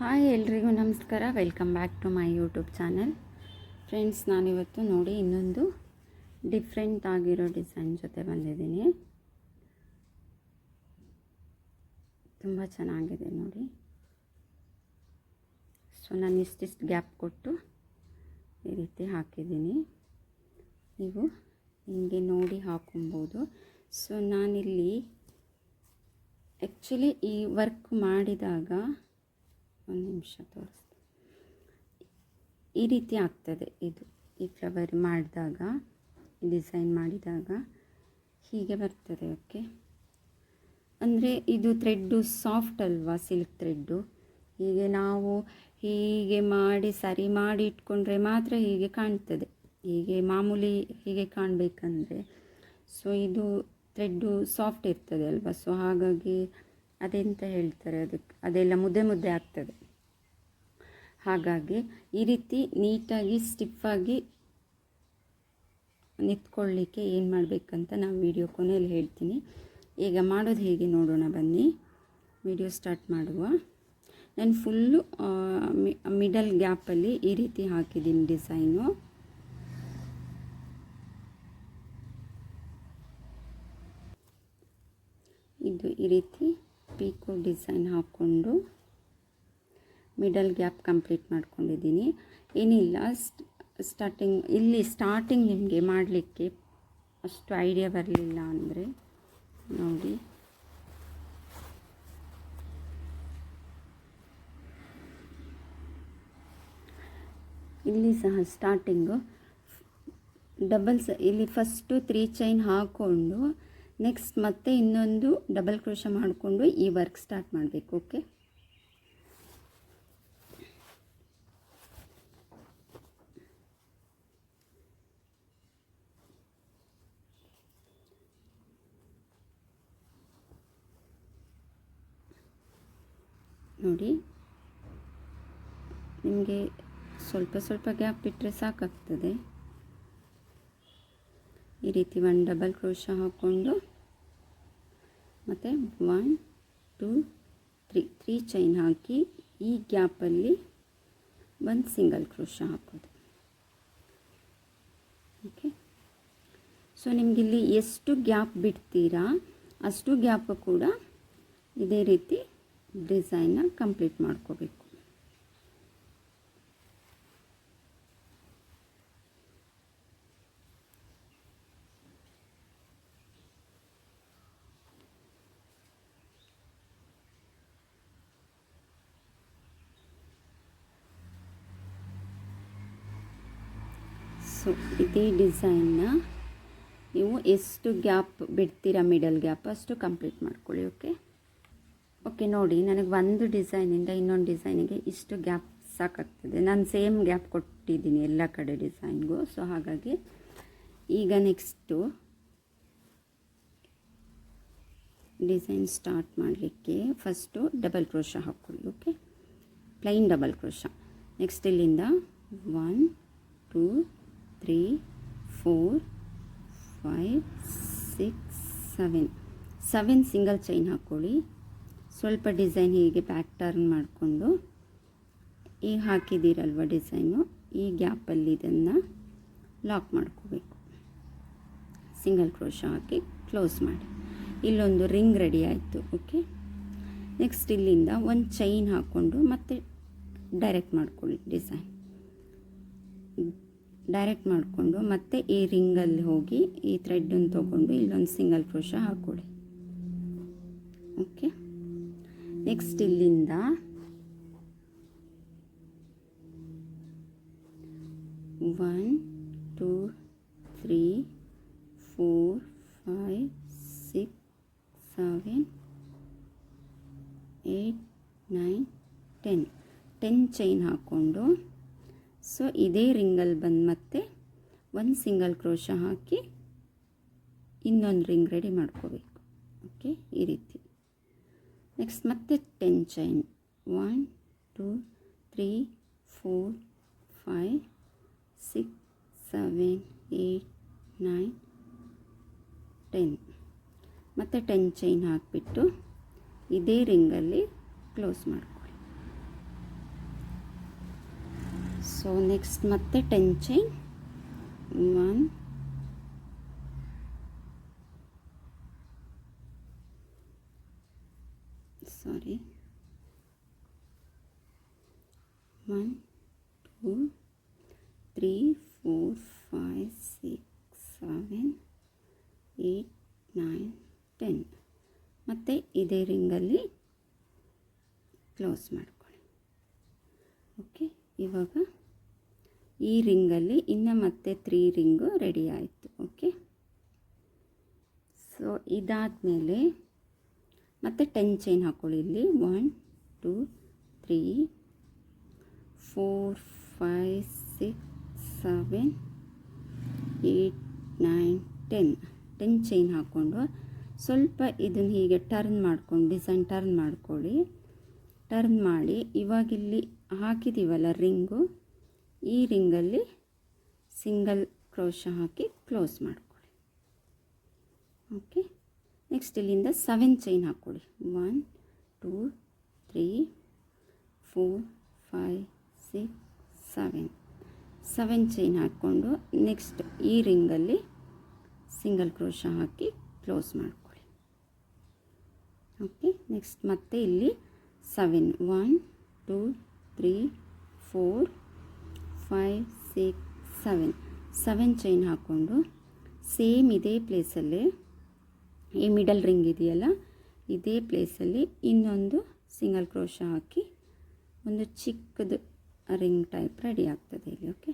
Hi ಎಲ್ರಿಗೂ ನಮಸ್ಕಾರ. Welcome back to my YouTube channel. Friends, ನಾನಿವತ್ತು ನೋಡಿ ಇನ್ನೊಂದು ಡಿಫ್ರೆಂಟ್ ಆಗಿರೋ ಡಿಸೈನ್ ಜೊತೆ ಬಂದಿದ್ದೀನಿ. ತುಂಬ ಚೆನ್ನಾಗಿದೆ ನೋಡಿ. ಸೊ ನಾನು ಇಷ್ಟಿಷ್ಟು ಗ್ಯಾಪ್ ಕೊಟ್ಟು ಈ ರೀತಿ ಹಾಕಿದ್ದೀನಿ. ನೀವು ಹಿಂಗೆ ನೋಡಿ ಹಾಕೊಬೋದು. ಸೊ ನಾನಿಲ್ಲಿ ಆ್ಯಕ್ಚುಲಿ ಈ ವರ್ಕ್ ಮಾಡಿದಾಗ ಒಂದು ನಿಮಿಷ ತೋರಿಸ್ತೀನಿ. ಈ ರೀತಿ ಆಗ್ತದೆ. ಇದು ಈ ಫ್ಲವರ್ ಮಾಡಿದಾಗ, ಡಿಸೈನ್ ಮಾಡಿದಾಗ ಹೀಗೆ ಬರ್ತದೆ. ಓಕೆ, ಅಂದರೆ ಇದು ಥ್ರೆಡ್ಡು ಸಾಫ್ಟ್ ಅಲ್ವಾ, ಸಿಲ್ಕ್ ಥ್ರೆಡ್ಡು. ಹೀಗೆ ನಾವು ಹೀಗೆ ಮಾಡಿ ಸರಿ ಮಾಡಿ ಇಟ್ಕೊಂಡ್ರೆ ಮಾತ್ರ ಹೀಗೆ ಕಾಣ್ತದೆ. ಹೀಗೆ ಮಾಮೂಲಿ ಹೀಗೆ ಕಾಣಬೇಕಂದ್ರೆ ಸೊ ಇದು ಥ್ರೆಡ್ಡು ಸಾಫ್ಟ್ ಇರ್ತದೆ ಅಲ್ವಾ. ಸೊ ಹಾಗಾಗಿ ಅದೆಂತ ಹೇಳ್ತಾರೆ, ಅದೆಲ್ಲ ಮುದ್ದೆ ಮುದ್ದೆ ಆಗ್ತದೆ. ಹಾಗಾಗಿ ಈ ರೀತಿ ನೀಟಾಗಿ ಸ್ಟಿಫಾಗಿ ನಿಂತ್ಕೊಳ್ಳಿಕ್ಕೆ ಏನು ಮಾಡಬೇಕಂತ ನಾವು ವಿಡಿಯೋ ಕೊನೆಯಲ್ಲಿ ಹೇಳ್ತೀನಿ. ಈಗ ಮಾಡೋದು ಹೇಗೆ ನೋಡೋಣ ಬನ್ನಿ. ವಿಡಿಯೋ ಸ್ಟಾರ್ಟ್ ಮಾಡುವ. ನಾನು ಫುಲ್ಲು ಮಿಡಲ್ ಗ್ಯಾಪಲ್ಲಿ ಈ ರೀತಿ ಹಾಕಿದ್ದೀನಿ ಡಿಸೈನು. ಇದು ಈ ರೀತಿ ಪೀಕೋ ಡಿಸೈನ್ ಹಾಕ್ಕೊಂಡು ಮಿಡಲ್ ಗ್ಯಾಪ್ ಕಂಪ್ಲೀಟ್ ಮಾಡ್ಕೊಂಡಿದ್ದೀನಿ. ಏನಿಲ್ಲ, ಸ್ಟಾರ್ಟಿಂಗ್ ನಿಮಗೆ ಮಾಡಲಿಕ್ಕೆ ಅಷ್ಟು ಐಡಿಯಾ ಬರಲಿಲ್ಲ ಅಂದರೆ ನೋಡಿ, ಇಲ್ಲಿ ಸಹ ಸ್ಟಾರ್ಟಿಂಗು ಇಲ್ಲಿ ಫಸ್ಟು 3 ಚೈನ್ ಹಾಕ್ಕೊಂಡು ನೆಕ್ಸ್ಟ್ ಮತ್ತೆ ಇನ್ನೊಂದು ಡಬಲ್ ಕ್ರೋಶ ಮಾಡಿಕೊಂಡು ಈ ವರ್ಕ್ ಸ್ಟಾರ್ಟ್ ಮಾಡಬೇಕು. ಓಕೆ, ನೋಡಿ, ನಿಮಗೆ ಸ್ವಲ್ಪ ಗ್ಯಾಪ್ ಬಿಟ್ಟರೆ ಸಾಕಾಗ್ತದೆ. ಈ ರೀತಿ 1 ಡಬಲ್ ಕ್ರೋಶ ಹಾಕ್ಕೊಂಡು ಮತ್ತು 1 2 3 ಚೈನ್ ಹಾಕಿ ಈ ಗ್ಯಾಪಲ್ಲಿ 1 ಸಿಂಗಲ್ ಕ್ರೋಶ ಹಾಕೋದು. ಓಕೆ, ಸೊ ನಿಮಗಿಲ್ಲಿ ಎಷ್ಟು ಗ್ಯಾಪ್ ಬಿಡ್ತೀರಾ ಅಷ್ಟು ಗ್ಯಾಪ್ ಕೂಡ ಇದೇ ರೀತಿ ಡಿಸೈನ್ನ ಕಂಪ್ಲೀಟ್ ಮಾಡ್ಕೋಬೇಕು. ಸೊ ಇದೇ ಡಿಸೈನ್ನ ನೀವು ಎಷ್ಟು ಗ್ಯಾಪ್ ಬಿಡ್ತೀರಾ ಮಿಡಲ್ ಗ್ಯಾಪ್ ಅಷ್ಟು ಕಂಪ್ಲೀಟ್ ಮಾಡ್ಕೊಳ್ಳಿ. ಓಕೆ ನೋಡಿ, ನನಗೆ ಒಂದು ಡಿಸೈನಿಂದ ಇನ್ನೊಂದು ಡಿಸೈನಿಗೆ ಇಷ್ಟು ಗ್ಯಾಪ್ ಸಾಕಾಗ್ತದೆ. ನಾನು ಸೇಮ್ ಗ್ಯಾಪ್ ಕೊಟ್ಟಿದ್ದೀನಿ ಎಲ್ಲ ಕಡೆ ಡಿಸೈನ್ಗೂ. ಸೊ ಹಾಗಾಗಿ ಈಗ ನೆಕ್ಸ್ಟು ಡಿಸೈನ್ ಸ್ಟಾರ್ಟ್ ಮಾಡಲಿಕ್ಕೆ ಫಸ್ಟು ಡಬಲ್ ಕ್ರೋಶ ಹಾಕ್ಕೊಳ್ಳಿ. Okay, plain double crochet. Next ಇಲ್ಲಿಂದ 1 2 3 4 5 6 7 ಸಿಂಗಲ್ ಚೈನ್ ಹಾಕ್ಕೊಳ್ಳಿ. ಸ್ವಲ್ಪ ಡಿಸೈನ್ ಹೀಗೆ ಬ್ಯಾಕ್ ಟರ್ನ್ ಮಾಡಿಕೊಂಡು ಈಗ ಹಾಕಿದ್ದೀರಲ್ವ ಡಿಸೈನು, ಈ ಗ್ಯಾಪಲ್ಲಿ ಇದನ್ನು ಲಾಕ್ ಮಾಡ್ಕೋಬೇಕು. ಸಿಂಗಲ್ ಕ್ರೋಶ ಹಾಕಿ ಕ್ಲೋಸ್ ಮಾಡಿ. ಇಲ್ಲೊಂದು ರಿಂಗ್ ರೆಡಿ ಆಯಿತು. ಓಕೆ, ನೆಕ್ಸ್ಟ್ ಇಲ್ಲಿಂದ 1 ಚೈನ್ ಹಾಕ್ಕೊಂಡು ಮತ್ತೆ ಡೈರೆಕ್ಟ್ ಮಾಡ್ಕೊಳ್ಳಿ. ಡೈರೆಕ್ಟ್ ಮಾಡಿಕೊಂಡು ಮತ್ತೆ ಈ ರಿಂಗಲ್ಲಿ ಹೋಗಿ ಈ ಥ್ರೆಡನ್ನು ತೊಗೊಂಡು ಇಲ್ಲೊಂದು ಸಿಂಗಲ್ ಕ್ರೋಶ ಹಾಕ್ಕೊಳ್ಳಿ. ಓಕೆ, ನೆಕ್ಸ್ಟ್ ಇಲ್ಲಿಂದ 1 2 3 4 5 6 7 8 9 10 ಚೈನ್ ಹಾಕ್ಕೊಂಡು ಸೊ ಇದೇ ರಿಂಗಲ್ಲಿ ಬಂದು ಮತ್ತೆ 1 ಸಿಂಗಲ್ ಕ್ರೋಶ ಹಾಕಿ ಇನ್ನೊಂದು ರಿಂಗ್ ರೆಡಿ ಮಾಡ್ಕೋಬೇಕು. ಓಕೆ, ಈ ರೀತಿ. ನೆಕ್ಸ್ಟ್ ಮತ್ತೆ 10 ಚೈನ್ 1 2 3 4 5 6 7 8 9 10 ಮತ್ತು 10 ಚೈನ್ ಹಾಕಿಬಿಟ್ಟು ಇದೇ ರಿಂಗಲ್ಲಿ ಕ್ಲೋಸ್ ಮಾಡ್ಕೊಳ್ಳಿ. ಸೊ ನೆಕ್ಸ್ಟ್ ಮತ್ತೆ 10 ಚೈನ್ 1 ಸಾರಿ 1 2 3 4 5 6 7 8 9 10 ಮತ್ತು ಇದೇ ರಿಂಗಲ್ಲಿ ಕ್ಲೋಸ್ ಮಾಡ್ಕೊಳ್ಳಿ. ಓಕೆ, ಇವಾಗ ಈ ರಿಂಗಲ್ಲಿ ಇನ್ನು ಮತ್ತೆ 3 ರಿಂಗು ರೆಡಿ ಆಯಿತು. ಓಕೆ, ಸೊ ಇದಾದಮೇಲೆ ಮತ್ತೆ 10 ಚೈನ್ ಹಾಕ್ಕೊಳ್ಳಿ. ಇಲ್ಲಿ 1 2 3 4 5 6 7 8 9 10 ಚೈನ್ ಹಾಕ್ಕೊಂಡು ಸ್ವಲ್ಪ ಇದನ್ನು ಹೀಗೆ ಟರ್ನ್ ಮಾಡ್ಕೊಂಡು ಡಿಸೈನ್ ಟರ್ನ್ ಮಾಡ್ಕೊಳ್ಳಿ. ಟರ್ನ್ ಮಾಡಿ ಇವಾಗಿಲ್ಲಿ ಹಾಕಿದ್ದೀವಲ್ಲ ರಿಂಗು, ಈ ರಿಂಗಲ್ಲಿ ಸಿಂಗಲ್ ಕ್ರೋಶ ಹಾಕಿ ಕ್ಲೋಸ್ ಮಾಡ್ಕೊಳ್ಳಿ. ಓಕೆ, ನೆಕ್ಸ್ಟ್ ಇಲ್ಲಿಂದ 7 ಚೈನ್ ಹಾಕ್ಕೊಳ್ಳಿ. 1 2 3 4 5 6 7 ಚೈನ್ ಹಾಕ್ಕೊಂಡು ನೆಕ್ಸ್ಟ್ ಈ ರಿಂಗಲ್ಲಿ ಸಿಂಗಲ್ ಕ್ರೋಶ ಹಾಕಿ ಕ್ಲೋಸ್ ಮಾಡ್ಕೊಳ್ಳಿ. ಓಕೆ, ನೆಕ್ಸ್ಟ್ ಮತ್ತೆ ಇಲ್ಲಿ 7 1 2 3 4 5 6 7 ಚೈನ್ ಹಾಕ್ಕೊಂಡು ಸೇಮ್ ಇದೇ ಪ್ಲೇಸಲ್ಲಿ ಈ ಮಿಡಲ್ ರಿಂಗ್ ಇದೆಯಲ್ಲ ಇದೇ ಪ್ಲೇಸಲ್ಲಿ ಇನ್ನೊಂದು ಸಿಂಗಲ್ ಕ್ರೋಶ ಹಾಕಿ ಒಂದು ಚಿಕ್ಕದು ರಿಂಗ್ ಟೈಪ್ ರೆಡಿ ಆಗ್ತದೆ ಇಲ್ಲಿ. ಓಕೆ,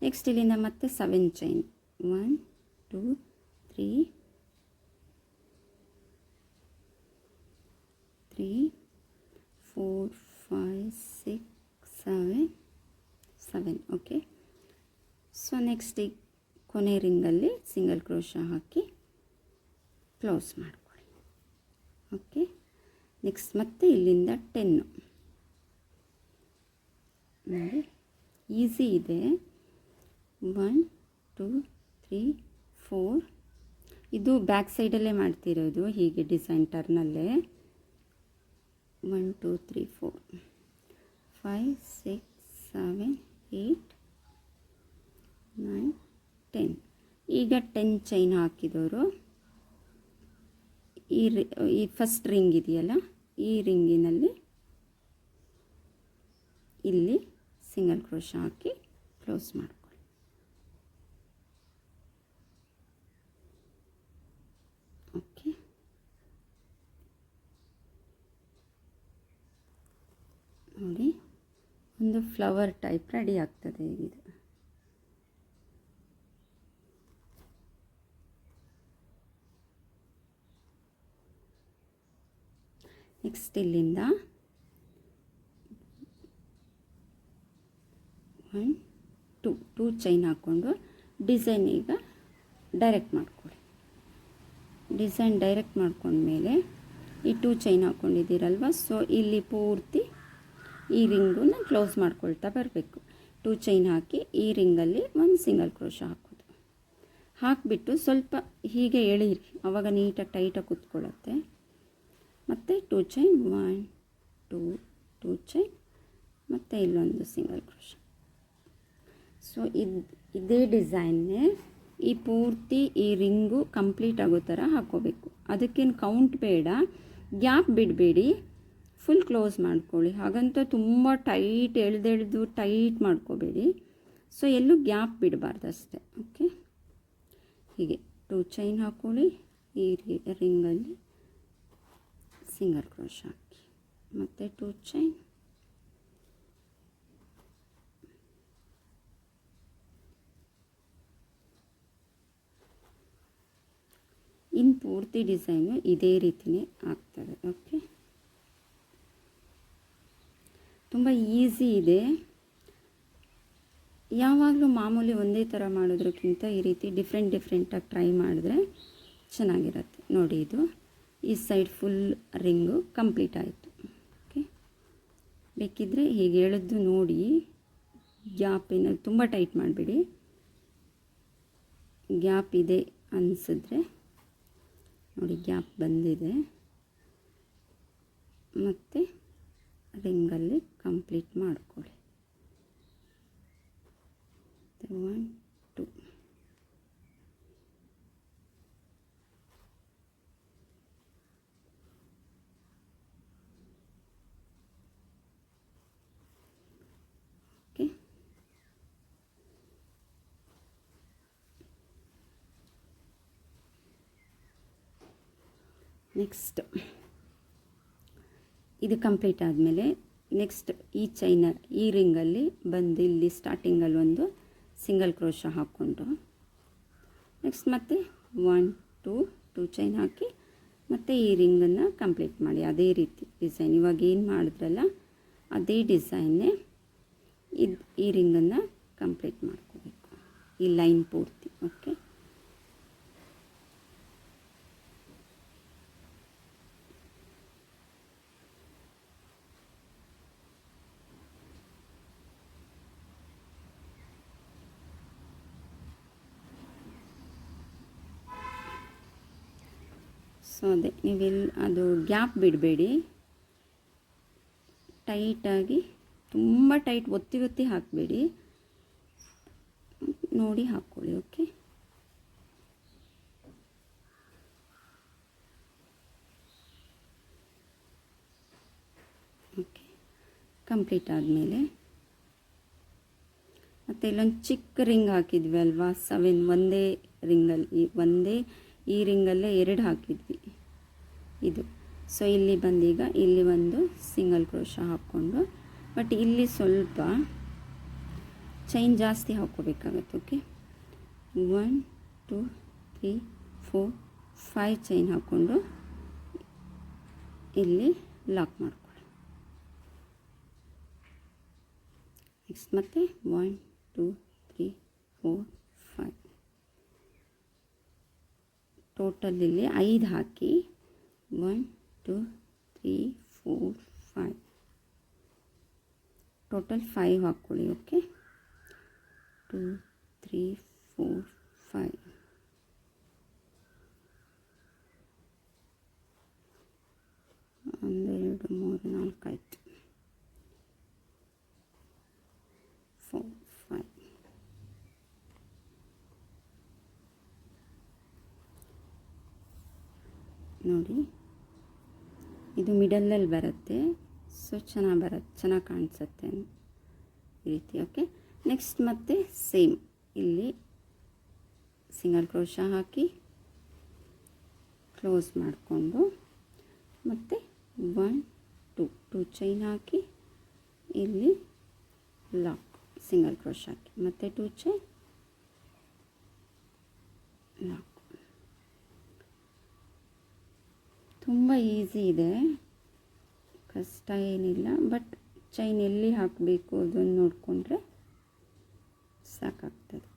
ನೆಕ್ಸ್ಟ್ ಇಲ್ಲಿಂದ ಮತ್ತೆ 7 ಚೈನ್ 1 2 3 4 5 6 7 ಓಕೆ, ಸೊ ನೆಕ್ಸ್ಟ್ ಈ ಕೊನೆ ರಿಂಗಲ್ಲಿ ಸಿಂಗಲ್ ಕ್ರೋಶ ಹಾಕಿ ಕ್ಲೋಸ್ ಮಾಡ್ಕೊಳ್ಳಿ. ಓಕೆ, ನೆಕ್ಸ್ಟ್ ಮತ್ತೆ ಇಲ್ಲಿಂದ 10 ನೋಡಿ, ಈಸಿ ಇದೆ. 1 2 3 4 ಇದು ಬ್ಯಾಕ್ ಸೈಡಲ್ಲೇ ಮಾಡ್ತಿರೋದು, ಹೀಗೆ ಡಿಸೈನ್ ಟರ್ನಲ್ಲೇ. 1 2 3 4 5 6 7 8 9 10 ಈಗ 10 ಚೈನ್ ಹಾಕಿದವರು ಈ ಫಸ್ಟ್ ರಿಂಗ್ ಇದೆಯಲ್ಲ ಈ ರಿಂಗಿನಲ್ಲಿ ಇಲ್ಲಿ ಸಿಂಗಲ್ ಕ್ರೋಶ ಹಾಕಿ ಕ್ಲೋಸ್ ಮಾಡ್ಕೊಳ್ಳಿ. ಓಕೆ, ನೋಡಿ ಒಂದು ಫ್ಲವರ್ ಟೈಪ್ ರೆಡಿ ಆಗ್ತದೆ ಇದು. ನೆಕ್ಸ್ಟ್ ಇಲ್ಲಿಂದ 1 2 ಚೈನ್ ಹಾಕ್ಕೊಂಡು ಡಿಸೈನ್ ಈಗ ಡೈರೆಕ್ಟ್ ಮಾಡ್ಕೊಳ್ಳಿ. ಡಿಸೈನ್ ಡೈರೆಕ್ಟ್ ಮಾಡ್ಕೊಂಡ್ಮೇಲೆ ಈ 2 ಚೈನ್ ಹಾಕ್ಕೊಂಡಿದ್ದೀರಲ್ವ, ಸೊ ಇಲ್ಲಿ ಪೂರ್ತಿ ಈ ರಿಂಗನ್ನು ಕ್ಲೋಸ್ ಮಾಡ್ಕೊಳ್ತಾ ಬರಬೇಕು. 2 ಚೈನ್ ಹಾಕಿ ಈ ರಿಂಗಲ್ಲಿ ಒಂದು ಸಿಂಗಲ್ ಕ್ರೋಶ ಹಾಕೋದು. ಹಾಕಿಬಿಟ್ಟು ಸ್ವಲ್ಪ ಹೀಗೆ ಎಳೀರಿ, ಆವಾಗ ನೀಟಾಗಿ ಟೈಟಾಗಿ ಕೂತ್ಕೊಳ್ಳುತ್ತೆ. ಮತ್ತು 2 ಚೈನ್ 1 2 ಚೈನ್ ಮತ್ತು ಇಲ್ಲೊಂದು ಸಿಂಗಲ್ ಕ್ರೋಶ. ಸೊ ಇದೇ ಡಿಸೈನ್ನೇ ಈ ಪೂರ್ತಿ ಈ ರಿಂಗು ಕಂಪ್ಲೀಟ್ ಆಗೋ ಥರ ಹಾಕ್ಕೋಬೇಕು. ಅದಕ್ಕೇನು ಕೌಂಟ್ ಬೇಡ, ಗ್ಯಾಪ್ ಬಿಡಬೇಡಿ, ಫುಲ್ ಕ್ಲೋಸ್ ಮಾಡ್ಕೊಳ್ಳಿ. ಹಾಗಂತ ತುಂಬ ಟೈಟ್ ಎಳೆದೆಳೆದು ಟೈಟ್ ಮಾಡ್ಕೋಬೇಡಿ. ಸೊ ಎಲ್ಲೂ ಗ್ಯಾಪ್ ಬಿಡಬಾರ್ದು ಅಷ್ಟೇ. ಓಕೆ, ಹೀಗೆ 2 ಚೈನ್ ಹಾಕ್ಕೊಳ್ಳಿ, ಈ ರಿಂಗಲ್ಲಿ ಸಿಂಗಲ್ ಕ್ರೋಶ ಹಾಕಿ ಮತ್ತು 2 ಚೈನ್ ಇನ್ನು ಪೂರ್ತಿ ಡಿಸೈನು ಇದೇ ರೀತಿಯೇ ಆಗ್ತದೆ. ಓಕೆ, ತುಂಬ ಈಸಿ ಇದೆ. ಯಾವಾಗಲೂ ಮಾಮೂಲಿ ಒಂದೇ ಥರ ಮಾಡೋದ್ರಕ್ಕಿಂತ ಈ ರೀತಿ ಡಿಫ್ರೆಂಟಾಗಿ ಟ್ರೈ ಮಾಡಿದ್ರೆ ಚೆನ್ನಾಗಿರುತ್ತೆ. ನೋಡಿ, ಇದು ಈ ಸೈಡ್ ಫುಲ್ ರಿಂಗು ಕಂಪ್ಲೀಟ್ ಆಯಿತು. ಓಕೆ, ಬೇಕಿದ್ದರೆ ಹೀಗೆ ಎಳೆದು ನೋಡಿ, ಗ್ಯಾಪ್ ಏನಾದ್ರು ತುಂಬ ಟೈಟ್ ಮಾಡಬೇಡಿ. ಗ್ಯಾಪ್ ಇದೆ ಅನಿಸಿದ್ರೆ ನೋಡಿ, ಗ್ಯಾಪ್ ಬಂದಿದೆ. ಮತ್ತು ರಿಂಗಲ್ಲಿ ಕಂಪ್ಲೀಟ್ ಮಾಡ್ಕೊಳ್ಳಿ. 1 2. ಓಕೆ, ನೆಕ್ಸ್ಟ್ ಇದು ಕಂಪ್ಲೀಟ್ ಆದಮೇಲೆ ನೆಕ್ಸ್ಟ್ ಈ ಚೈನ ಈ ರಿಂಗಲ್ಲಿ ಬಂದು ಇಲ್ಲಿ ಸ್ಟಾರ್ಟಿಂಗಲ್ಲಿ ಒಂದು ಸಿಂಗಲ್ ಕ್ರೋಶ ಹಾಕ್ಕೊಂಡು ನೆಕ್ಸ್ಟ್ ಮತ್ತೆ 1 2 ಚೈನ್ ಹಾಕಿ ಮತ್ತು ಈ ರಿಂಗನ್ನು ಕಂಪ್ಲೀಟ್ ಮಾಡಿ. ಅದೇ ರೀತಿ ಡಿಸೈನ್ ಇವಾಗ ಏನು ಮಾಡಿದ್ರಲ್ಲ ಅದೇ ಡಿಸೈನ್ನೇ ಈ ರಿಂಗನ್ನು ಕಂಪ್ಲೀಟ್ ಮಾಡ್ಕೋಬೇಕು, ಈ ಲೈನ್ ಪೂರ್ತಿ. ಓಕೆ, ಸೊ ಅದೇ ನೀವೆಲ್ಲಿ ಅದು ಗ್ಯಾಪ್ ಬಿಡಬೇಡಿ, ಟೈಟಾಗಿ ತುಂಬ ಟೈಟ್ ಒತ್ತಿ ಒತ್ತಿ ಹಾಕಬೇಡಿ, ನೋಡಿ ಹಾಕ್ಕೊಳ್ಳಿ. ಓಕೆ, ಓಕೆ ಕಂಪ್ಲೀಟ್ ಆದಮೇಲೆ ಮತ್ತು ಇಲ್ಲೊಂದು ಚಿಕ್ಕ ರಿಂಗ್ ಹಾಕಿದ್ವಿ ಅಲ್ವಾ, 7 ಒಂದೇ ರಿಂಗಲ್ಲಿ ಈ ರಿಂಗಲ್ಲೇ 2 ಹಾಕಿದ್ವಿ ಇದು. ಸೊ ಇಲ್ಲಿ ಬಂದೀಗ ಇಲ್ಲಿ ಒಂದು ಸಿಂಗಲ್ ಕ್ರೋಶ ಹಾಕ್ಕೊಂಡು, ಬಟ್ ಇಲ್ಲಿ ಸ್ವಲ್ಪ ಚೈನ್ ಜಾಸ್ತಿ ಹಾಕ್ಕೋಬೇಕಾಗತ್ತೆ. ಓಕೆ, 1 2 3 4 5 ಚೈನ್ ಹಾಕ್ಕೊಂಡು ಇಲ್ಲಿ ಲಾಕ್ ಮಾಡ್ಕೊಳ್ಳಿ. ನೆಕ್ಸ್ಟ್ ಮತ್ತೆ 1 2 3 4 5 ಟೋಟಲ್ ಇಲ್ಲಿ 5 ಹಾಕಿ 1 2 3 4 5 ಟೋಟಲ್ 5 ಹಾಕ್ಕೊಳ್ಳಿ. ಓಕೆ, 2 3 4 5 1 2 3 4 ಆಯಿತು, 4 5 ನೋಡಿ. ಇದು ಮಿಡಲಲ್ಲಿ ಬರುತ್ತೆ, ಸೊ ಚೆನ್ನಾಗಿ ಕಾಣಿಸುತ್ತೆ ಈ ರೀತಿ. ಓಕೆ, ನೆಕ್ಸ್ಟ್ ಮತ್ತೆ ಸೇಮ್ ಇಲ್ಲಿ ಸಿಂಗಲ್ ಕ್ರೋಶ ಹಾಕಿ ಕ್ಲೋಸ್ ಮಾಡಿಕೊಂಡು ಮತ್ತು 1 2 ಚೈನ್ ಹಾಕಿ ಇಲ್ಲಿ ಲಾಕ್, ಸಿಂಗಲ್ ಕ್ರೋಶ ಹಾಕಿ ಮತ್ತು 2 ಚೈನ್ ಲಾಕ್. ತುಂಬ ಈಸಿ ಇದೆ, ಕಷ್ಟ ಏನಿಲ್ಲ, ಬಟ್ ಚೈನ್ ಎಲ್ಲಿ ಹಾಕಬೇಕು ಅದನ್ನು ನೋಡಿಕೊಂಡ್ರೆ ಸಾಕಾಗ್ತದೆ.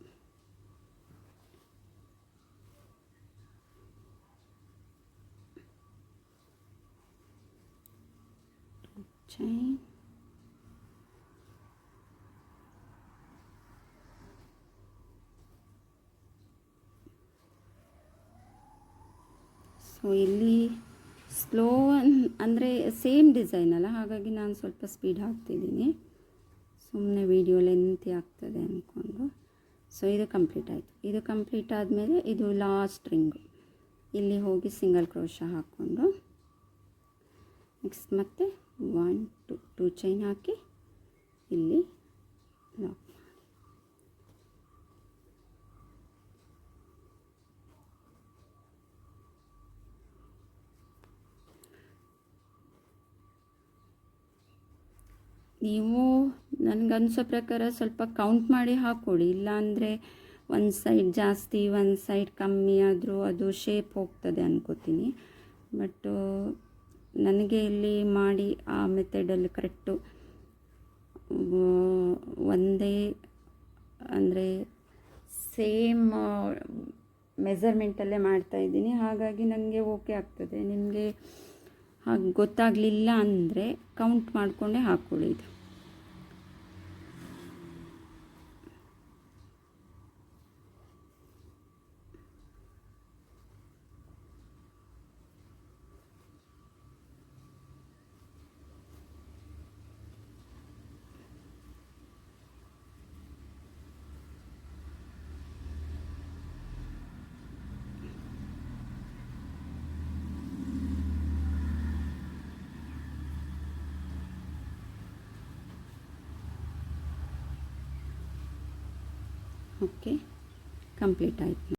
ಚೈನ್ ಸೊ ಇಲ್ಲಿ ಸ್ಲೋ ಅಂದರೆ ಸೇಮ್ ಡಿಸೈನ್ ಅಲ್ಲ, ಹಾಗಾಗಿ ನಾನು ಸ್ವಲ್ಪ ಸ್ಪೀಡ್ ಹಾಕ್ತಿದ್ದೀನಿ, ಸುಮ್ಮನೆ ವಿಡಿಯೋ ಲೆಂತಿ ಆಗ್ತದೆ ಅಂದ್ಕೊಂಡು. ಸೊ ಇದು ಕಂಪ್ಲೀಟ್ ಆಯಿತು. ಇದು ಕಂಪ್ಲೀಟ್ ಆದಮೇಲೆ ಇದು ಲಾಸ್ಟ್ ರಿಂಗು, ಇಲ್ಲಿ ಹೋಗಿ ಸಿಂಗಲ್ ಕ್ರೋಶ ಹಾಕ್ಕೊಂಡು ನೆಕ್ಸ್ಟ್ ಮತ್ತೆ 1 2 ಚೈನ್ ಹಾಕಿ ಇಲ್ಲಿ ಲಾಕ್. ನೀವು ನನಗನ್ಸೋ ಪ್ರಕಾರ ಸ್ವಲ್ಪ ಕೌಂಟ್ ಮಾಡಿ ಹಾಕ್ಕೊಡಿ, ಇಲ್ಲಾಂದರೆ ಒಂದು ಸೈಡ್ ಜಾಸ್ತಿ ಒಂದು ಸೈಡ್ ಕಮ್ಮಿ ಆದರೂ ಅದು ಶೇಪ್ ಹೋಗ್ತದೆ ಅನ್ಕೋತೀನಿ. ಬಟ್ ನನಗೆ ಇಲ್ಲಿ ಮಾಡಿ ಆ ಮೆಥಡಲ್ಲಿ ಕರೆಕ್ಟು ಒಂದೇ ಅಂದರೆ ಸೇಮ್ ಮೆಸರ್ಮೆಂಟಲ್ಲೇ ಮಾಡ್ತಾಯಿದ್ದೀನಿ, ಹಾಗಾಗಿ ನನಗೆ ಓಕೆ ಆಗ್ತದೆ. ನಿಮಗೆ ಹಾಗೆ ಗೊತ್ತಾಗಲಿಲ್ಲ ಅಂದರೆ ಕೌಂಟ್ ಮಾಡಿಕೊಂಡೇ ಹಾಕ್ಕೊಳ್ಳಿ. ಇದು ಓಕೆ, ಕಂಪ್ಲೀಟ್ ಆಯಿತು.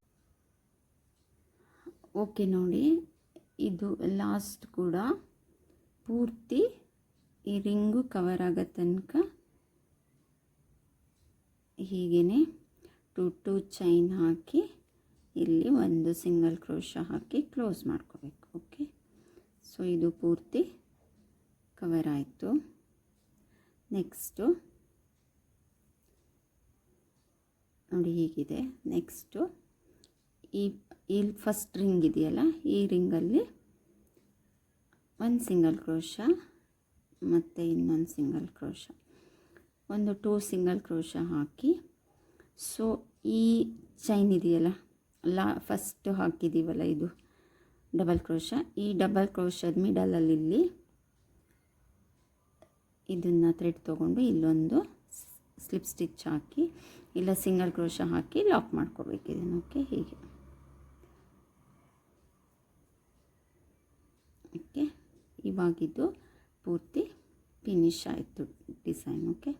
ಓಕೆ ನೋಡಿ, ಇದು ಲಾಸ್ಟ್ ಕೂಡ ಪೂರ್ತಿ ಈ ರಿಂಗು ಕವರ್ ಆಗೋ ತನಕ ಹೀಗೇ 2 ಚೈನ್ ಹಾಕಿ ಇಲ್ಲಿ ಒಂದು ಸಿಂಗಲ್ ಕ್ರೋಶ ಹಾಕಿ ಕ್ಲೋಸ್ ಮಾಡ್ಕೋಬೇಕು. ಓಕೆ, ಸೊ ಇದು ಪೂರ್ತಿ ಕವರ್ ಆಯಿತು. ನೆಕ್ಸ್ಟು ನೋಡಿ ಹೀಗಿದೆ. ನೆಕ್ಸ್ಟು ಇಲ್ಲಿ ಫಸ್ಟ್ ರಿಂಗ್ ಇದೆಯಲ್ಲ, ಈ ರಿಂಗಲ್ಲಿ ಒಂದು ಸಿಂಗಲ್ ಕ್ರೋಶ ಮತ್ತು ಇನ್ನೊಂದು ಸಿಂಗಲ್ ಕ್ರೋಶ, ಒಂದು 2 ಸಿಂಗಲ್ ಕ್ರೋಶ ಹಾಕಿ, ಸೊ ಈ ಚೈನ್ ಇದೆಯಲ್ಲ, ಫಸ್ಟ್ ಹಾಕಿದ್ದೀವಲ್ಲ ಇದು ಡಬಲ್ ಕ್ರೋಶ, ಈ ಡಬಲ್ ಕ್ರೋಶದ ಮಿಡಲಲ್ಲಿ ಇಲ್ಲಿ ಇದನ್ನು ಥ್ರೆಡ್ ತೊಗೊಂಡು ಇಲ್ಲೊಂದು ಸ್ಲಿಪ್ ಸ್ಟಿಚ್ ಹಾಕಿ ಇಲ್ಲ ಸಿಂಗಲ್ ಕ್ರೋಶ ಹಾಕಿ ಲಾಕ್ ಮಾಡ್ಕೋಬೇಕು ಇದನ್ನು. ಓಕೆ, ಹೀಗೆ. ಓಕೆ, ಇವಾಗಿದ್ದು ಪೂರ್ತಿ ಫಿನಿಶ್ ಆಯಿತು ಡಿಸೈನ್. ಓಕೆ,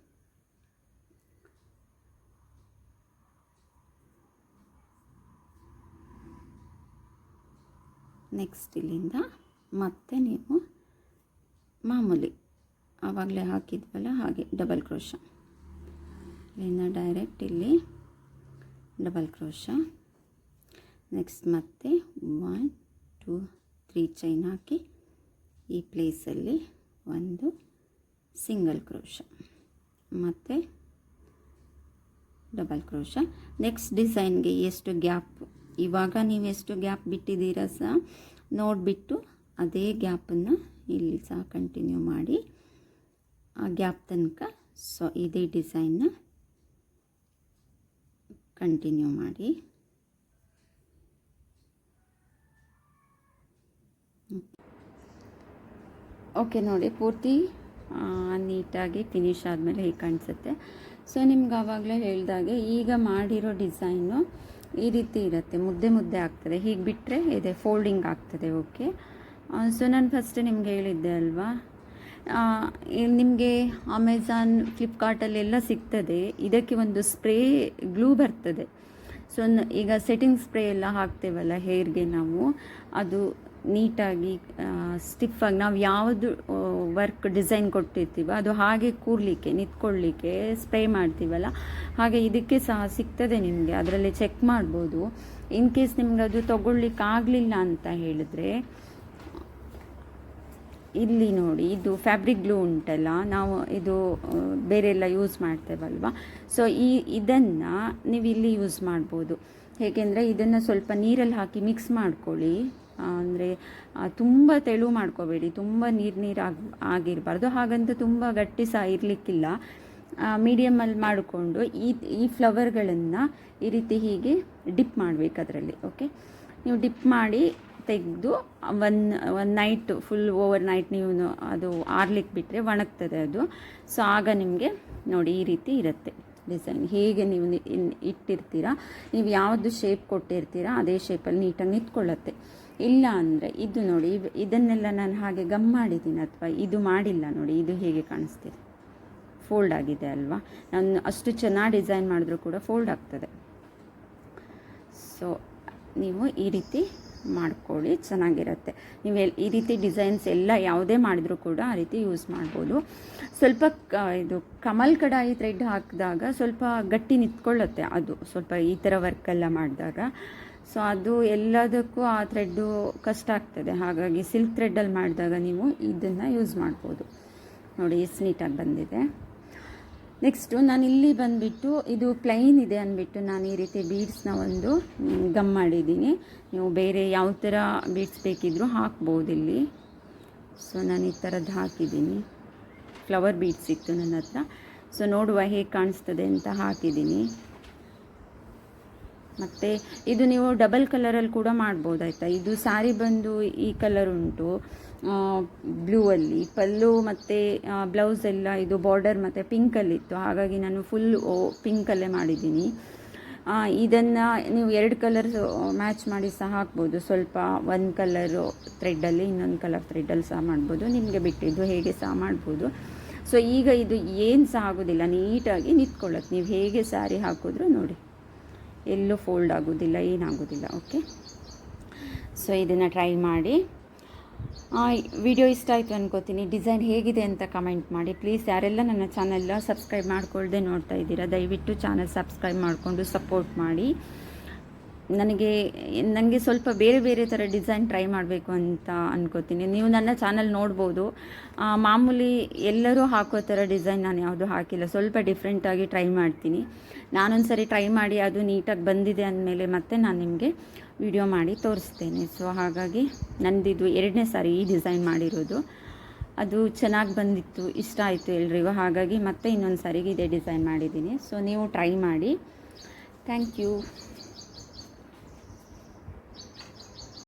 ನೆಕ್ಸ್ಟ್ ಇಲ್ಲಿಂದ ಮತ್ತೆ ನೀವು ಮಾಮೂಲಿ ಆವಾಗಲೇ ಹಾಕಿದ್ವಲ್ಲ ಹಾಗೆ ಡಬಲ್ ಕ್ರೋಶ, ಇಲ್ಲಿಂದ ಡೈರೆಕ್ಟ್ ಇಲ್ಲಿ ಡಬಲ್ ಕ್ರೋಶ, ನೆಕ್ಸ್ಟ್ ಮತ್ತೆ 1 2 3 ಚೈನ್ ಹಾಕಿ ಈ ಪ್ಲೇಸಲ್ಲಿ ಒಂದು ಸಿಂಗಲ್ ಕ್ರೋಶ ಮತ್ತು ಡಬಲ್ ಕ್ರೋಶ. ನೆಕ್ಸ್ಟ್ ಡಿಸೈನ್ಗೆ ಎಷ್ಟು ಗ್ಯಾಪ್, ಇವಾಗ ನೀವು ಎಷ್ಟು ಗ್ಯಾಪ್ ಬಿಟ್ಟಿದ್ದೀರ ಸಹ ನೋಡಿಬಿಟ್ಟು ಅದೇ ಗ್ಯಾಪನ್ನು ಇಲ್ಲಿ ಸಹ ಕಂಟಿನ್ಯೂ ಮಾಡಿ ಆ ಗ್ಯಾಪ್ ತನಕ ಸೊ ಇದೇ ಡಿಸೈನ್ನ ಕಂಟಿನ್ಯೂ ಮಾಡಿ. ಓಕೆ ನೋಡಿ, ಪೂರ್ತಿ ನೀಟಾಗಿ ಫಿನಿಶ್ ಆದಮೇಲೆ ಹೀಗೆ ಕಾಣಿಸುತ್ತೆ. ಸೊ ನಿಮ್ಗೆ ಆವಾಗಲೇ ಹೇಳಿದಾಗೆ ಈಗ ಮಾಡಿರೋ ಡಿಸೈನು ಈ ರೀತಿ ಇರುತ್ತೆ, ಮುದ್ದೆ ಮುದ್ದೆ ಆಗ್ತದೆ. ಹೀಗೆ ಬಿಟ್ಟರೆ ಇದೆ ಫೋಲ್ಡಿಂಗ್ ಆಗ್ತದೆ. ಓಕೆ, ಸೊ ನಾನು ಫಸ್ಟ್ ನಿಮ್ಗೆ ಹೇಳಿದ್ದೆ ಅಲ್ವಾ, ನಿಮಗೆ ಅಮೆಝಾನ್ ಫ್ಲಿಪ್ಕಾರ್ಟಲ್ಲೆಲ್ಲ ಸಿಗ್ತದೆ. ಇದಕ್ಕೆ ಒಂದು ಸ್ಪ್ರೇ ಗ್ಲೂ ಬರ್ತದೆ. ಸೊ ಈಗ ಸೆಟ್ಟಿಂಗ್ ಸ್ಪ್ರೇ ಎಲ್ಲ ಹಾಕ್ತೇವಲ್ಲ ಹೇರ್ಗೆ ನಾವು, ಅದು ನೀಟಾಗಿ ಸ್ಟಿಫಾಗಿ ನಾವು ಯಾವುದು ವರ್ಕ್ ಡಿಸೈನ್ ಕೊಟ್ಟಿರ್ತೀವೋ ಅದು ಹಾಗೆ ಕೂರಲಿಕ್ಕೆ ನಿಂತ್ಕೊಳ್ಳಿಕ್ಕೆ ಸ್ಪ್ರೇ ಮಾಡ್ತೀವಲ್ಲ, ಹಾಗೆ ಇದಕ್ಕೆ ಸಹ ಸಿಗ್ತದೆ ನಿಮಗೆ. ಅದರಲ್ಲಿ ಚೆಕ್ ಮಾಡ್ಬೋದು. ಇನ್ ಕೇಸ್ ನಿಮ್ಗೆ ಅದು ತೊಗೊಳ್ಲಿಕ್ಕೆ ಆಗಲಿಲ್ಲ ಅಂತ ಹೇಳಿದ್ರೆ ಇಲ್ಲಿ ನೋಡಿ, ಇದು ಫ್ಯಾಬ್ರಿಕ್ ಗ್ಲೂ ಉಂಟಲ್ಲ, ನಾವು ಇದು ಬೇರೆ ಎಲ್ಲ ಯೂಸ್ ಮಾಡ್ತೇವಲ್ವ, ಸೊ ಇದನ್ನು ನೀವು ಇಲ್ಲಿ ಯೂಸ್ ಮಾಡ್ಬೋದು. ಹೇಗೆಂದರೆ ಇದನ್ನು ಸ್ವಲ್ಪ ನೀರಲ್ಲಿ ಹಾಕಿ ಮಿಕ್ಸ್ ಮಾಡ್ಕೊಳ್ಳಿ. ಅಂದರೆ ತುಂಬ ತೆಳು ಮಾಡ್ಕೋಬೇಡಿ, ತುಂಬ ನೀರು ಆಗಿರಬಾರ್ದು, ಹಾಗಂತ ತುಂಬ ಗಟ್ಟಿ ಸಹ ಇರಲಿಕ್ಕಿಲ್ಲ. ಮೀಡಿಯಮಲ್ಲಿ ಮಾಡಿಕೊಂಡು ಈ ಫ್ಲವರ್ಗಳನ್ನು ಈ ರೀತಿ ಹೀಗೆ ಡಿಪ್ ಮಾಡಬೇಕು ಅದರಲ್ಲಿ. ಓಕೆ, ನೀವು ಡಿಪ್ ಮಾಡಿ ತೆಗೆದು ಒಂದು ನೈಟ್ ಫುಲ್ ಓವರ್ ನೈಟ್ ನೀವು ಅದು ಆರ್ಲಿಕ್ಕೆ ಬಿಟ್ಟರೆ ಒಣಗ್ತದೆ ಅದು. ಸೊ ಆಗ ನಿಮಗೆ ನೋಡಿ ಈ ರೀತಿ ಇರುತ್ತೆ ಡಿಸೈನ್. ಹೇಗೆ ನೀವು ಇಟ್ಟಿರ್ತೀರಾ, ನೀವು ಯಾವುದು ಶೇಪ್ ಕೊಟ್ಟಿರ್ತೀರಾ ಅದೇ ಶೇಪಲ್ಲಿ ನೀಟಾಗಿ ನಿಂತ್ಕೊಳ್ಳುತ್ತೆ. ಇಲ್ಲ ಅಂದರೆ ಇದು ನೋಡಿ, ಇದನ್ನೆಲ್ಲ ನಾನು ಹಾಗೆ ಗಮ್ ಮಾಡಿದ್ದೀನಿ ಅಥವಾ ಇದು ಮಾಡಿಲ್ಲ ನೋಡಿ, ಇದು ಹೇಗೆ ಕಾಣಿಸ್ತಿದೆ, ಫೋಲ್ಡ್ ಆಗಿದೆ ಅಲ್ವಾ. ನಾನು ಅಷ್ಟು ಚೆನ್ನಾಗಿ ಡಿಸೈನ್ ಮಾಡಿದ್ರೂ ಕೂಡ ಫೋಲ್ಡ್ ಆಗ್ತದೆ. ಸೊ ನೀವು ಈ ರೀತಿ ಮಾಡ್ಕೊಳ್ಳಿ, ಚೆನ್ನಾಗಿರುತ್ತೆ. ನೀವು ಈ ರೀತಿ ಡಿಸೈನ್ಸ್ ಎಲ್ಲ ಯಾವುದೇ ಮಾಡಿದ್ರೂ ಕೂಡ ಆ ರೀತಿ ಯೂಸ್ ಮಾಡ್ಬೋದು. ಸ್ವಲ್ಪ ಇದು ಕಮಲ್ ಕಡಾಯಿ ಥ್ರೆಡ್ ಹಾಕಿದಾಗ ಸ್ವಲ್ಪ ಗಟ್ಟಿ ನಿಂತ್ಕೊಳ್ಳುತ್ತೆ ಅದು, ಸ್ವಲ್ಪ ಈ ಥರ ವರ್ಕೆಲ್ಲ ಮಾಡಿದಾಗ. ಸೊ ಅದು ಎಲ್ಲದಕ್ಕೂ ಆ ಥ್ರೆಡ್ಡು ಕಷ್ಟ ಆಗ್ತದೆ. ಹಾಗಾಗಿ ಸಿಲ್ಕ್ ಥ್ರೆಡ್ಡಲ್ಲಿ ಮಾಡಿದಾಗ ನೀವು ಇದನ್ನು ಯೂಸ್ ಮಾಡ್ಬೋದು. ನೋಡಿ ಎಷ್ಟು ನೀಟಾಗಿ ಬಂದಿದೆ. ನೆಕ್ಸ್ಟು ನಾನು ಇಲ್ಲಿ ಬಂದುಬಿಟ್ಟು ಇದು ಪ್ಲೈನ್ ಇದೆ ಅಂದ್ಬಿಟ್ಟು ನಾನು ಈ ರೀತಿ ಬೀಡ್ಸ್ನ ಒಂದು ಗಮ್ ಮಾಡಿದ್ದೀನಿ. ನೀವು ಬೇರೆ ಯಾವ ಥರ ಬೀಡ್ಸ್ ಬೇಕಿದ್ದರೂ ಹಾಕ್ಬೋದು ಇಲ್ಲಿ. ಸೊ ನಾನು ಈ ಥರದ್ದು ಹಾಕಿದ್ದೀನಿ, ಫ್ಲವರ್ ಬೀಡ್ಸ್ ಇತ್ತು ನನ್ನ ಹತ್ರ. ಸೊ ನೋಡುವ ಹೇಗೆ ಕಾಣಿಸ್ತದೆ ಅಂತ ಹಾಕಿದ್ದೀನಿ. ಮತ್ತು ಇದು ನೀವು ಡಬಲ್ ಕಲರಲ್ಲಿ ಕೂಡ ಮಾಡ್ಬೋದು ಆಯಿತಾ. ಇದು ಸ್ಯಾರಿ ಬಂದು ಈ ಕಲರ್ ಉಂಟು ಬ್ಲೂ ಅಲ್ಲಿ, ಪಲ್ಲು ಮತ್ತು ಬ್ಲೌಸ್ ಎಲ್ಲ ಇದು ಬಾರ್ಡರ್ ಮತ್ತು ಪಿಂಕಲ್ಲಿತ್ತು, ಹಾಗಾಗಿ ನಾನು ಫುಲ್ ಪಿಂಕಲ್ಲೇ ಮಾಡಿದ್ದೀನಿ. ಇದನ್ನು ನೀವು 2 ಕಲರ್ ಮ್ಯಾಚ್ ಮಾಡಿ ಸಹ ಹಾಕ್ಬೋದು. ಸ್ವಲ್ಪ ಒಂದು ಕಲರು ಥ್ರೆಡ್ಡಲ್ಲಿ ಇನ್ನೊಂದು ಕಲರ್ ಥ್ರೆಡ್ಡಲ್ಲಿ ಸಹ ಮಾಡ್ಬೋದು, ನಿಮಗೆ ಬಿಟ್ಟಿದ್ದು ಹೇಗೆ ಸಹ ಮಾಡ್ಬೋದು. ಸೊ ಈಗ ಇದು ಏನು ಸಹ ಆಗೋದಿಲ್ಲ, ನೀಟಾಗಿ ನಿಂತ್ಕೊಳ್ಳುತ್ತೆ. ನೀವು ಹೇಗೆ ಸ್ಯಾರಿ ಹಾಕಿದ್ರೂ ನೋಡಿ ಎಲ್ಲೂ ಫೋಲ್ಡ್ ಆಗೋದಿಲ್ಲ, ಏನಾಗೋದಿಲ್ಲ. ಓಕೆ, ಸೊ ಇದನ್ನು ಟ್ರೈ ಮಾಡಿ. ವಿಡಿಯೋ ಇಷ್ಟ ಆಯಿತು ಅನ್ಕೋತೀನಿ. ಡಿಸೈನ್ ಹೇಗಿದೆ ಅಂತ ಕಮೆಂಟ್ ಮಾಡಿ ಪ್ಲೀಸ್. ಯಾರೆಲ್ಲ ನನ್ನ ಚಾನೆಲ್ನ ಸಬ್ಸ್ಕ್ರೈಬ್ ಮಾಡ್ಕೊಳ್ದೆ ನೋಡ್ತಾ ಇದ್ದೀರಾ, ದಯವಿಟ್ಟು ಚಾನಲ್ ಸಬ್ಸ್ಕ್ರೈಬ್ ಮಾಡಿಕೊಂಡು ಸಪೋರ್ಟ್ ಮಾಡಿ. ನನಗೆ ಸ್ವಲ್ಪ ಬೇರೆ ಬೇರೆ ಥರ ಡಿಸೈನ್ ಟ್ರೈ ಮಾಡಬೇಕು ಅಂತ ಅನ್ಕೋತೀನಿ. ನೀವು ನನ್ನ ಚಾನಲ್ ನೋಡ್ಬೋದು, ಮಾಮೂಲಿ ಎಲ್ಲರೂ ಹಾಕೋ ಥರ ಡಿಸೈನ್ ನಾನು ಯಾವುದೂ ಹಾಕಿಲ್ಲ. ಸ್ವಲ್ಪ ಡಿಫ್ರೆಂಟಾಗಿ ಟ್ರೈ ಮಾಡ್ತೀನಿ. ನಾನೊಂದು ಸರಿ ಟ್ರೈ ಮಾಡಿ ಅದು ನೀಟಾಗಿ ಬಂದಿದೆ ಅಂದಮೇಲೆ ಮತ್ತೆ ನಾನು ನಿಮಗೆ ವಿಡಿಯೋ ಮಾಡಿ ತೋರಿಸ್ತೇನೆ. ಸೊ ಹಾಗಾಗಿ ನಂದಿದು 2ನೇ ಸಾರಿ ಈ ಡಿಸೈನ್ ಮಾಡಿರೋದು. ಅದು ಚೆನ್ನಾಗಿ ಬಂದಿತ್ತು, ಇಷ್ಟ ಆಯಿತು ಎಲ್ರಿಗೂ. ಹಾಗಾಗಿ ಮತ್ತೆ ಇನ್ನೊಂದು ಸಾರಿಗೆ ಇದೇ ಡಿಸೈನ್ ಮಾಡಿದ್ದೀನಿ. ಸೊ ನೀವು ಟ್ರೈ ಮಾಡಿ. Thank you.